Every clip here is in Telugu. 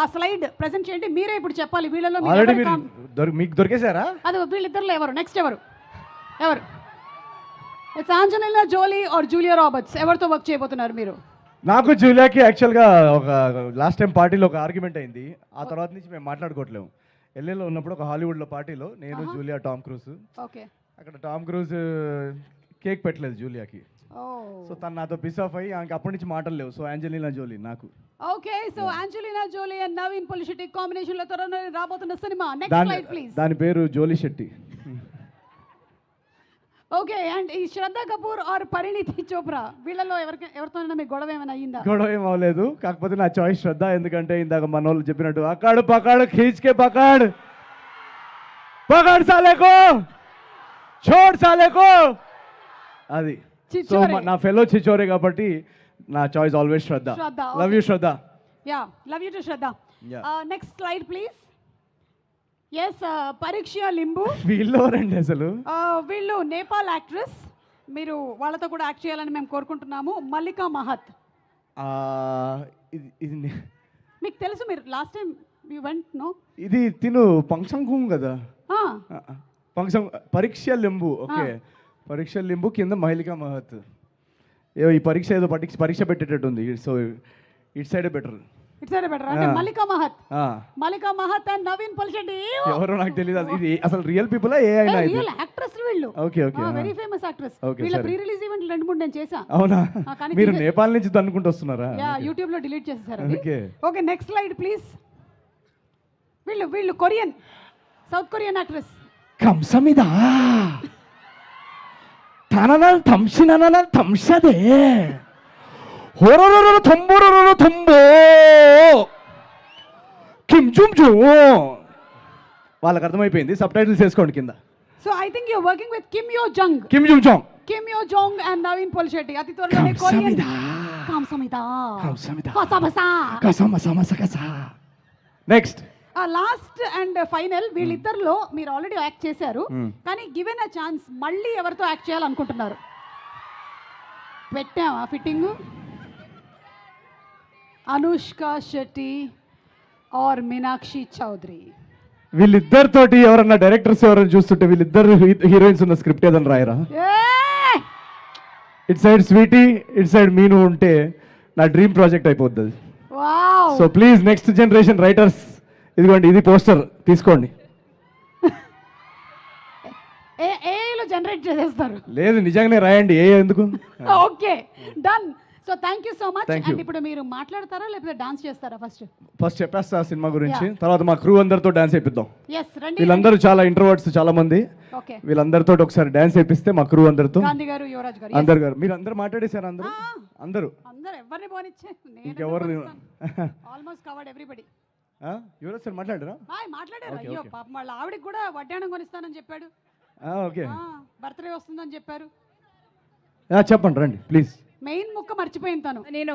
ఆ స్లైడ్ ప్రెజెంట్ చేయండి, మీరే ఇప్పుడు చెప్పాలి వీళ్ళలో ఆల్రెడీ మీకు దొరికేశారా? అది వీళ్ళిద్దరిలో ఎవరు నెక్స్ట్ ఎవరు it's Angelina Jolie or Julia Roberts, ఎవరితో వర్క్ చేయబోతున్నారు మీరు? నాకు జూలియాకి యాక్చువల్గా ఒక లాస్ట్ టైం పార్టీలో ఒక ఆర్గ్యుమెంట్ అయింది. ఆ తర్వాత నుంచి మేము మాట్లాడుకోవట్లేము. ఎల్ఏలో ఉన్నప్పుడు ఒక హాలీవుడ్లో పార్టీలో నేను జూలియా టామ్ క్రూజ్, ఓకే, అక్కడ టామ్ క్రూజ్ కేక్ పెట్టలేదు జూలియాకి. సో తను నాతో పిస్ ఆఫ్ అయ్యి ఆమెకి అప్పటి నుంచి మాటలు లేవు. సో ఆంజెలినా జోలీ నాకు. Okay, so Angelina Jolie and Naveen Polishetty combination లో త్వరలో రాబోతున్న సినిమా నెక్స్ట్ స్లైడ్ ప్లీజ్. దాని పేరు జోలీ శెట్టి. ఓకే, అండ్ ఈ శ్రద్ధా కపూర్ ఆర్ పరిణీతి చోప్రా, వీళ్ళలో ఎవరితోనైనా మీకు గొడవ ఏమైనా అయ్యిందా? గొడవ ఏం అవ్వలేదు, కాకపోతే నా చాయిస్ శ్రద్ధ. ఎందుకంటే ఇందాక మన వాళ్ళు చెప్పినట్టు అకాడు పకాడు ఖీచ్కే పకాడ్ పకాడ్ సాలేకో చోడ్ సాలేకో, అది. సో నా ఫెలో చిచోరే కాబట్టి నా choice always Shraddha. Love you Shraddha. Yeah, love you too Shraddha. Next slide please. Yes, పరీక్ష లింబు. వీళ్ళు రండి అసలు. వీళ్ళు నేపాల్ యాక్ట్రెస్, మీరు వాళ్ళతో కూడా యాక్ట్ చేయాలని మేము కోరుకుంటున్నాము. మల్లికా మహత్. ఇది మీకు తెలుసు, మీరు last time you went no? ఇది తిను పంక్సం కదా, పంక్సం పరీక్ష లింబు. ఓకే, పరీక్ష లింబు కింద మహిళికా మహత్. ఈ పరీక్ష ఏదో పరీక్ష పెట్టేటట్టుంది. సో ఇట్ సైడే బెటర్. ఇట్ సైడే బెటర్ అంటే మల్లికా మహత్ అండ్ నవీన్ పొలిషెట్టి. ఎవరో నాకు తెలియదు. ఇది అసలు రియల్ పీపుల్ ఏ అయినా? రియల్ యాక్ట్రెస్ వీళ్ళు. Okay okay, very famous actress. వీళ్ళ ప్రీ రిలీజ్ ఈవెంట్ 2-3 నేను చేశా. అవునా? మీరు నేపాల్ నుంచి దన్నుకుంటూ వస్తున్నారా? యా, యూట్యూబ్ లో డిలీట్ చేసేసారు. Okay okay, next slide please. వీళ్ళు కొరియన్, సౌత్ కొరియన్ యాక్ట్రెస్. కంసమిదా తననల్ తంసిననల్ తంసదే హోరరర తంబురర తంబో కింజుంజు. వాళ్ళకి అర్థమైపోయింది, సబ్ టైటిల్స్ వేసుకోండి కింద. So I think you working with Kim Yo Jang and Naveen Polishetty. అతి త్వరలోనే Korean next last and final. వీళ్ళిద్దరిలో మీరు ఆల్రెడీ యాక్ట్ చేశారు, కానీ గివెన్ అ ఛాన్స్ మళ్ళీ ఎవరితో యాక్ట్ చేయాలనుకుంటున్నారు? పెట్టామా ఫిట్టింగ్? అనుష్క శెట్టి ఆర్ మీనాక్షి చౌదరి. వీళ్ళిద్దరితోటి ఎవరన్నా డైరెక్టర్స్ ఎవరైనా చూస్తుంటే వీళ్ళిద్దరు హీరోయిన్స్ ఉన్న స్క్రిప్ట్ ఏదైనా రాయరా? ఇట్ సైడ్ స్వీటీ, ఇట్ సైడ్ మీను ఉంటే నా డ్రీమ్ ప్రాజెక్ట్ అయిపోద్ది. So please next generation writers, ఇదిగోండి ఇది పోస్టర్ తీసుకోండి. ఏఐలో జనరేట్ చేసేస్తారు? లేదు, నిజంగానే రాయండి. ఏ ఎందుకు? Okay, done. So thank you so much. And ఇప్పుడు మీరు మాట్లాడతారా లేకపోతే డాన్స్ చేస్తారా? ఫస్ట్ చెప్పేస్తా సినిమా గురించి, తర్వాత మా క్రూ అందరితో డాన్స్ చేపిద్దాం. ఎస్, రండి. వీళ్ళందరూ చాలా ఇంట్రోవర్ట్స్ చాలా మంది. ఓకే, వీళ్ళందరితో ఒకసారి డాన్స్ చేపిస్తే మా క్రూ అందరితో. గాంధీ గారు, యువరాజ్ గారు, అందరు గారు మీరు అందరు మాట్లాడేశారు. అందరూ ఎవరిని పోనిచ్చే, ఇంకెవరు? Almost covered everybody. Yuvraj sir మాట్లాడారా? మాట్లాడారు. అయ్యో పాపం, వాళ్ళ ఆవిడకి కూడా వడ్డాణం కొనిస్తానని చెప్పాడు. ఓకే, బర్త్డే వస్తుందని చెప్పారు. చెప్పండి రండి ప్లీజ్. మెయిన్ ముక్క మర్చిపోయింది తను. నేను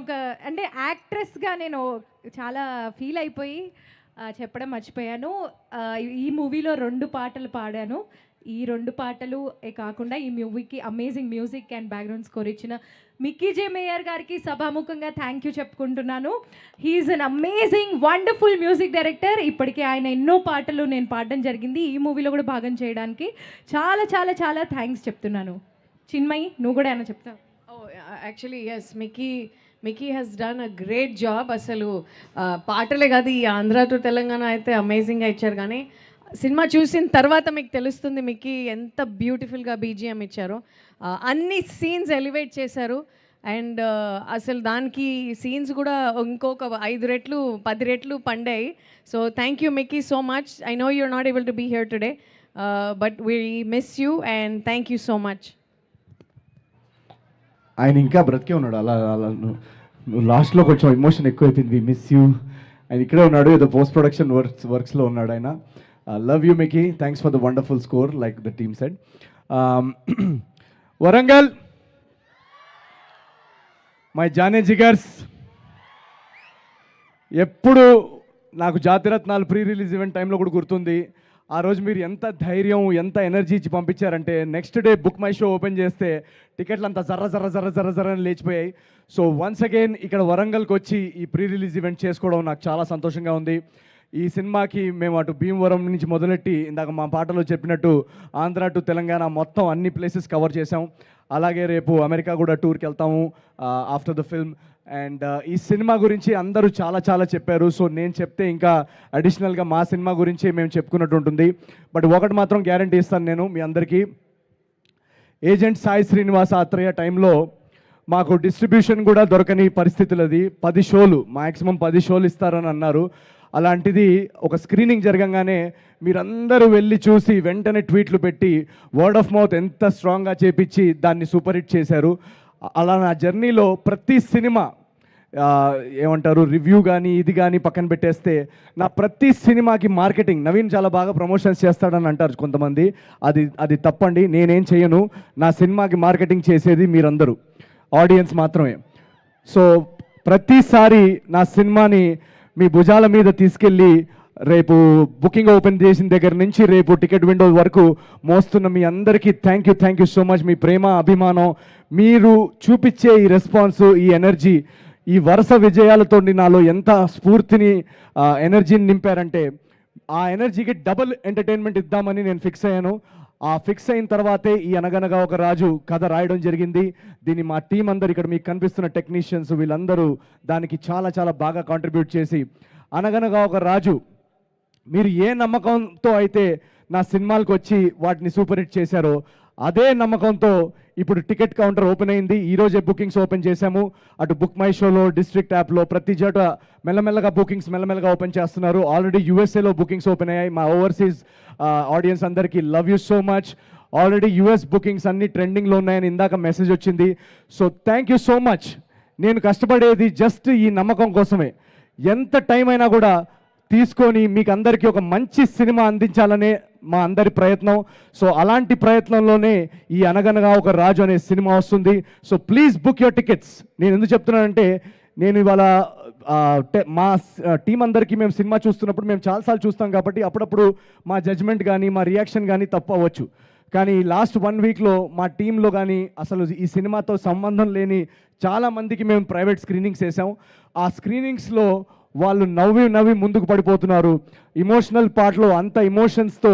అంటే యాక్ట్రెస్గా నేను చాలా ఫీల్ అయిపోయి చెప్పడం మర్చిపోయాను. ఈ మూవీలో 2 పాటలు పాడాను. ఈ 2 పాటలు కాకుండా ఈ మూవీకి amazing music and background score ఇచ్చిన మిక్కీ జే మేయర్ గారికి సభాముఖంగా థ్యాంక్ యూ చెప్పుకుంటున్నాను. He's an amazing wonderful music director. ఇప్పటికే ఆయన ఎన్నో పాటలు నేను పాడడం జరిగింది. ఈ మూవీలో కూడా భాగం చేయడానికి చాలా చాలా చాలా థ్యాంక్స్ చెప్తున్నాను. చిన్మయి, నువ్వు కూడా ఏమైనా చెప్తావు? Actually yes, Mickey has done a great job. అసలు పాటలే కాదు, ఈ ఆంధ్ర టు తెలంగాణ అయితే అమేజింగ్గా ఇచ్చారు. కానీ సినిమా చూసిన తర్వాత మీకు తెలుస్తుంది మిక్కీ ఎంత బ్యూటిఫుల్గా బీజిఎం ఇచ్చారో. అన్ని సీన్స్ ఎలివేట్ చేశారు. అండ్ అసలు దానికి సీన్స్ కూడా ఇంకొక 5 రెట్లు 10 రెట్లు పండాయి. So thank you Mickey so much. I know you're not able to be here today, but we miss you and thank you so much. ఆయన ఇంకా బ్రతికే ఉన్నాడు. అలా నువ్వు లాస్ట్లో కొంచెం ఎమోషన్ ఎక్కువైపోయింది. We miss you. ఆయన ఇక్కడే ఉన్నాడు, ఏదో పోస్ట్ ప్రొడక్షన్ వర్క్స్లో ఉన్నాడు ఆయన. Love you Mickey, thanks for the wonderful score like the team said. Warangal, మై జానే జిగర్స్, ఎప్పుడు నాకు జాతిరత్నాలు ప్రీ రిలీజ్ ఈవెంట్ టైంలో కూడా గుర్తుంది. ఆ రోజు మీరు ఎంత ధైర్యం ఎంత ఎనర్జీ ఇచ్చి పంపించారంటే next day Book My Show open చేస్తే టికెట్లు అంతా జర్ర అని లేచిపోయాయి. సో వన్స్ అగైన్ ఇక్కడ వరంగల్కి వచ్చి ఈ ప్రీ రిలీజ్ ఈవెంట్ చేసుకోవడం నాకు చాలా సంతోషంగా ఉంది. ఈ సినిమాకి మేము అటు భీమవరం నుంచి మొదలెట్టి ఇందాక మా పాటలో చెప్పినట్టు ఆంధ్ర టు తెలంగాణ మొత్తం అన్ని ప్లేసెస్ కవర్ చేసాం. అలాగే రేపు అమెరికా కూడా టూర్కి వెళ్తాము ఆఫ్టర్ ద ఫిల్మ్. అండ్ ఈ సినిమా గురించి అందరూ చాలా చెప్పారు. సో నేను చెప్తే ఇంకా అడిషనల్గా మా సినిమా గురించి మేము చెప్పుకున్నట్టు ఉంటుంది. బట్ ఒకటి మాత్రం గ్యారంటీ ఇస్తాను నేను మీ అందరికీ, ఏజెంట్ సాయి శ్రీనివాస ఆత్రేయ టైంలో మాకు డిస్ట్రిబ్యూషన్ కూడా దొరకని పరిస్థితులు. అది 10 షోలు మ్యాక్సిమం 10 షోలు ఇస్తారని అన్నారు. అలాంటిది ఒక స్క్రీనింగ్ జరగంగానే మీరందరూ వెళ్ళి చూసి వెంటనే ట్వీట్లు పెట్టి వర్డ్ ఆఫ్ మౌత్ ఎంత స్ట్రాంగ్గా చేపించి దాన్ని సూపర్ హిట్ చేశారు. అలా నా జర్నీలో ప్రతి సినిమా ఏమంటారు రివ్యూ కానీ ఇది కానీ పక్కన పెట్టేస్తే నా ప్రతి సినిమాకి మార్కెటింగ్ నవీన్ చాలా బాగా ప్రమోషన్స్ చేస్తాడని అంటారు కొంతమంది. అది తప్పండి. నేనేం చేయను. నా సినిమాకి మార్కెటింగ్ చేసేది మీరందరూ, ఆడియన్స్ మాత్రమే. సో ప్రతిసారి నా సినిమాని మీ భుజాల మీద తీసుకెళ్ళి రేపు బుకింగ్ ఓపెన్ చేసిన దగ్గర నుంచి రేపు టికెట్ విండో వరకు మోస్తున్న మీ అందరికీ థ్యాంక్ యూ సో మచ్. మీ ప్రేమ అభిమానం, మీరు చూపించే ఈ రెస్పాన్స్, ఈ ఎనర్జీ, ఈ వరుస విజయాలతో నాలో ఎంత స్ఫూర్తిని ఎనర్జీని నింపారంటే ఆ ఎనర్జీకి డబుల్ ఎంటర్టైన్మెంట్ ఇద్దామని నేను ఫిక్స్ అయ్యాను. ఆ ఫిక్స్ అయిన తర్వాతే ఈ అనగనగా ఒక రాజు కథ రాయడం జరిగింది. దీన్ని మా టీం అందరు ఇక్కడ మీకు కనిపిస్తున్న టెక్నీషియన్స్ వీళ్ళందరూ దానికి చాలా బాగా కాంట్రిబ్యూట్ చేసి అనగనగా ఒక రాజు మీరు ఏ నమ్మకంతో అయితే నా సినిమాలకు వచ్చి వాటిని సూపర్ హిట్ చేశారో అదే నమ్మకంతో ఇప్పుడు టికెట్ కౌంటర్ ఓపెన్ అయింది. ఈరోజే బుకింగ్స్ ఓపెన్ చేశాము. అటు బుక్ మై షోలో, డిస్ట్రిక్ట్ యాప్లో ప్రతి చోట మెల్లమెల్లగా బుకింగ్స్ మెల్లమెల్లగా ఓపెన్ చేస్తున్నారు. ఆల్రెడీ యూఎస్ఏలో బుకింగ్స్ ఓపెన్ అయ్యాయి. మా ఓవర్సీస్ ఆడియన్స్ అందరికీ love you so much. Already US bookings అన్ని ట్రెండింగ్లో ఉన్నాయని ఇందాక మెసేజ్ వచ్చింది. So thank you so much. నేను కష్టపడేది జస్ట్ ఈ నమ్మకం కోసమే. ఎంత టైం అయినా కూడా తీసుకొని మీకు అందరికీ ఒక మంచి సినిమా అందించాలనే మా అందరి ప్రయత్నం. సో అలాంటి ప్రయత్నంలోనే ఈ అనగనగా ఒక రాజు అనే సినిమా వస్తుంది. So please book your tickets. నేను ఎందుకు చెప్తున్నానంటే నేను ఇవాళ మా టీం అందరికీ మేము సినిమా చూస్తున్నప్పుడు మేము చాలాసార్లు చూస్తాం కాబట్టి అప్పుడప్పుడు మా జడ్జ్మెంట్ కానీ మా రియాక్షన్ కానీ తప్పు అవ్వచ్చు. కానీ లాస్ట్ 1 వీక్లో మా టీంలో కానీ అసలు ఈ సినిమాతో సంబంధం లేని చాలామందికి మేము ప్రైవేట్ స్క్రీనింగ్స్ వేసాం. ఆ స్క్రీనింగ్స్లో వాళ్ళు నవ్వి ముందుకు పడిపోతున్నారు. ఇమోషనల్ పార్ట్లో అంత ఇమోషన్స్తో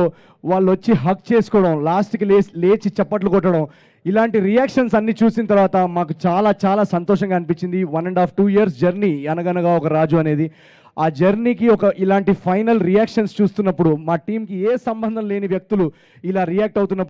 వాళ్ళు వచ్చి హక్ చేసుకోవడం, లాస్ట్కి లేచి చప్పట్లు కొట్టడం, ఇలాంటి రియాక్షన్స్ అన్ని చూసిన తర్వాత మాకు చాలా సంతోషంగా అనిపించింది. 1.5-2 years జర్నీ అనగనగా ఒక రాజు అనేది. ఆ జర్నీకి ఇలాంటి ఫైనల్ రియాక్షన్స్ చూస్తున్నప్పుడు మా టీంకి ఏ సంబంధం లేని వ్యక్తులు ఇలా రియాక్ట్ అవుతున్నప్పుడు